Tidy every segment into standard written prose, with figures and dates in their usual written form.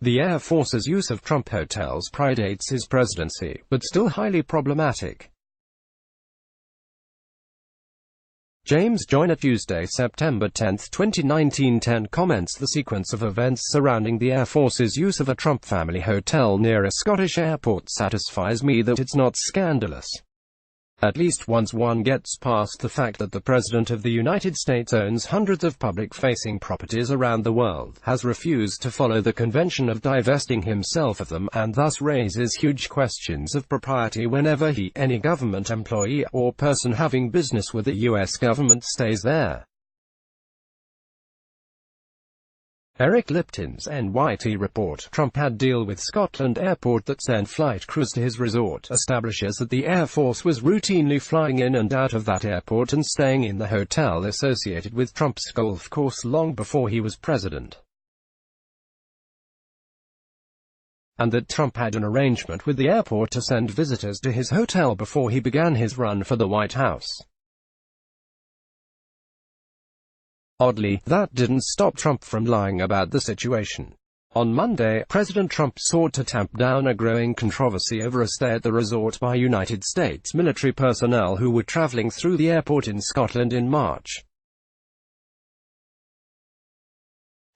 The Air Force's use of Trump hotels predates his presidency, but still highly problematic. James Joyner, Tuesday, September 10, 2019. 10 comments. The sequence of events surrounding the Air Force's use of a Trump family hotel near a Scottish airport satisfies me that it's not scandalous. At least once one gets past the fact that the President of the United States owns hundreds of public-facing properties around the world, has refused to follow the convention of divesting himself of them, and thus raises huge questions of propriety whenever he, any government employee, or person having business with the U.S. government stays there. Eric Lipton's NYT report, Trump had deal with Scotland airport that sent flight crews to his resort, establishes that the Air Force was routinely flying in and out of that airport and staying in the hotel associated with Trump's golf course long before he was president. And that Trump had an arrangement with the airport to send visitors to his hotel before he began his run for the White House. Oddly, that didn't stop Trump from lying about the situation. On Monday, President Trump sought to tamp down a growing controversy over a stay at the resort by United States military personnel who were traveling through the airport in Scotland in March.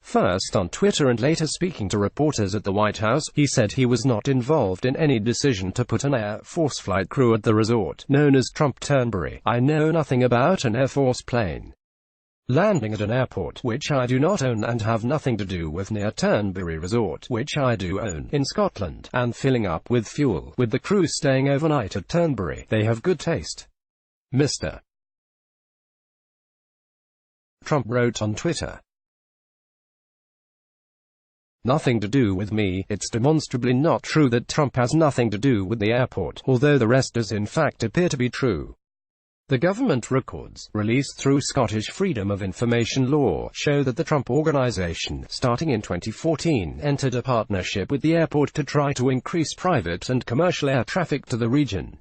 First on Twitter and later speaking to reporters at the White House, he said he was not involved in any decision to put an Air Force flight crew at the resort, known as Trump Turnberry. I know nothing about an Air Force plane landing at an airport, which I do not own, and have nothing to do with, near Turnberry Resort, which I do own, in Scotland, and filling up with fuel, with the crew staying overnight at Turnberry. They have good taste. Mr. Trump wrote on Twitter. Nothing to do with me. It's demonstrably not true that Trump has nothing to do with the airport, although the rest does in fact appear to be true. The government records, released through Scottish Freedom of Information law, show that the Trump Organization, starting in 2014, entered a partnership with the airport to try to increase private and commercial air traffic to the region.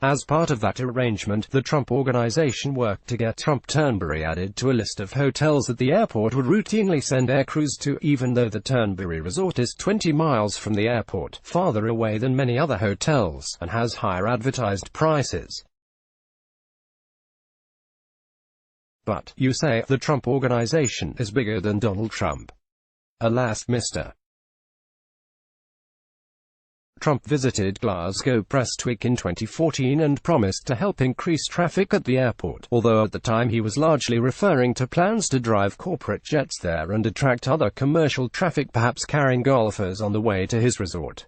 As part of that arrangement, the Trump Organization worked to get Trump Turnberry added to a list of hotels that the airport would routinely send air crews to, even though the Turnberry Resort is 20 miles from the airport, farther away than many other hotels, and has higher advertised prices. But, you say, the Trump Organization is bigger than Donald Trump. Alas, Mr. Trump visited Glasgow Prestwick in 2014 and promised to help increase traffic at the airport, although at the time he was largely referring to plans to drive corporate jets there and attract other commercial traffic, perhaps carrying golfers on the way to his resort.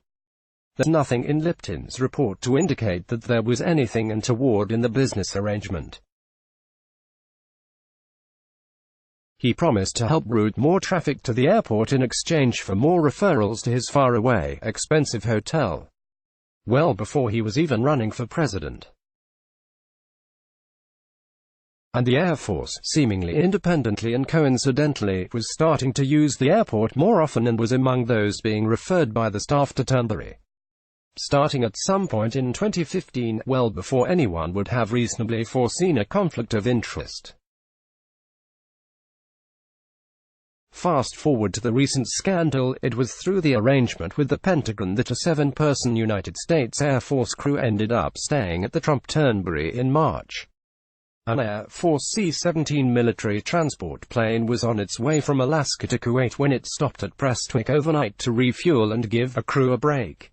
There's nothing in Lipton's report to indicate that there was anything untoward in the business arrangement. He promised to help route more traffic to the airport in exchange for more referrals to his faraway, expensive hotel. Well before he was even running for president. And the Air Force, seemingly independently and coincidentally, was starting to use the airport more often and was among those being referred by the staff to Turnberry. Starting at some point in 2015, well before anyone would have reasonably foreseen a conflict of interest. Fast forward to the recent scandal, it was through the arrangement with the Pentagon that a 7-person United States Air Force crew ended up staying at the Trump Turnberry in March. An Air Force C-17 military transport plane was on its way from Alaska to Kuwait when it stopped at Prestwick overnight to refuel and give a crew a break.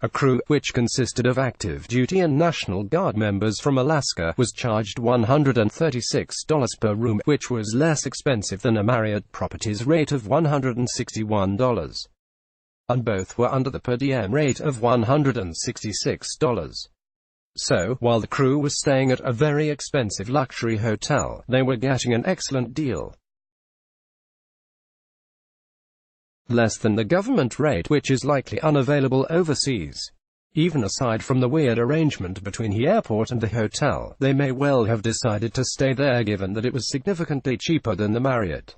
A crew, which consisted of active duty and National Guard members from Alaska, was charged $136 per room, which was less expensive than a Marriott Properties rate of $161. And both were under the per diem rate of $166. So, while the crew was staying at a very expensive luxury hotel, they were getting an excellent deal. Less than the government rate, which is likely unavailable overseas. Even aside from the weird arrangement between the airport and the hotel, they may well have decided to stay there given that it was significantly cheaper than the Marriott.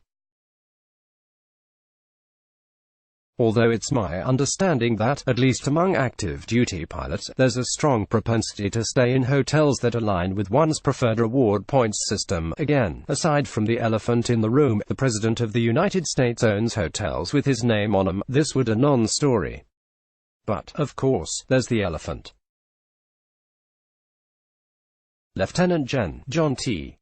Although it's my understanding that, at least among active duty pilots, there's a strong propensity to stay in hotels that align with one's preferred reward points system. Again, aside from the elephant in the room, the President of the United States owns hotels with his name on them. This would a non-story. But, of course, there's the elephant. Lieutenant Gen. John T.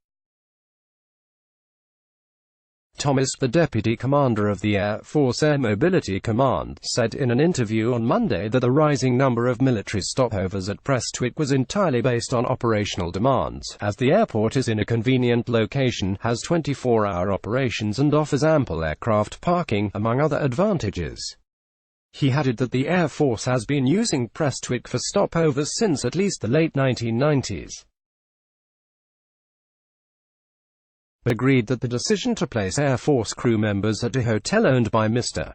Thomas, the Deputy Commander of the Air Force Air Mobility Command, said in an interview on Monday that the rising number of military stopovers at Prestwick was entirely based on operational demands, as the airport is in a convenient location, has 24-hour operations and offers ample aircraft parking, among other advantages. He added that the Air Force has been using Prestwick for stopovers since at least the late 1990s. Agreed that the decision to place Air Force crew members at a hotel owned by Mr.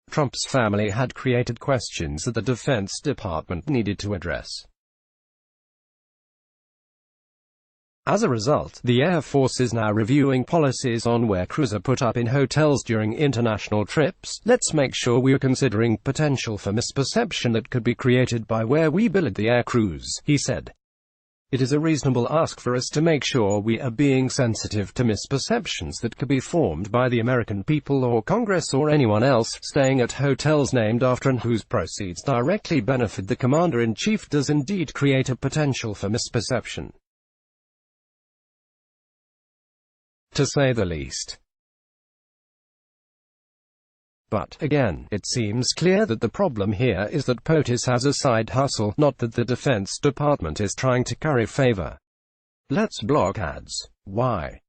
Trump's family had created questions that the Defense Department needed to address. As a result, the Air Force is now reviewing policies on where crews are put up in hotels during international trips. Let's make sure we are considering potential for misperception that could be created by where we billed the air crews, he said. It is a reasonable ask for us to make sure we are being sensitive to misperceptions that could be formed by the American people or Congress or anyone else. Staying at hotels named after and whose proceeds directly benefit the Commander-in-Chief does indeed create a potential for misperception, to say the least. But, again, it seems clear that the problem here is that POTUS has a side hustle, not that the Defense Department is trying to curry favor. Let's block ads. Why?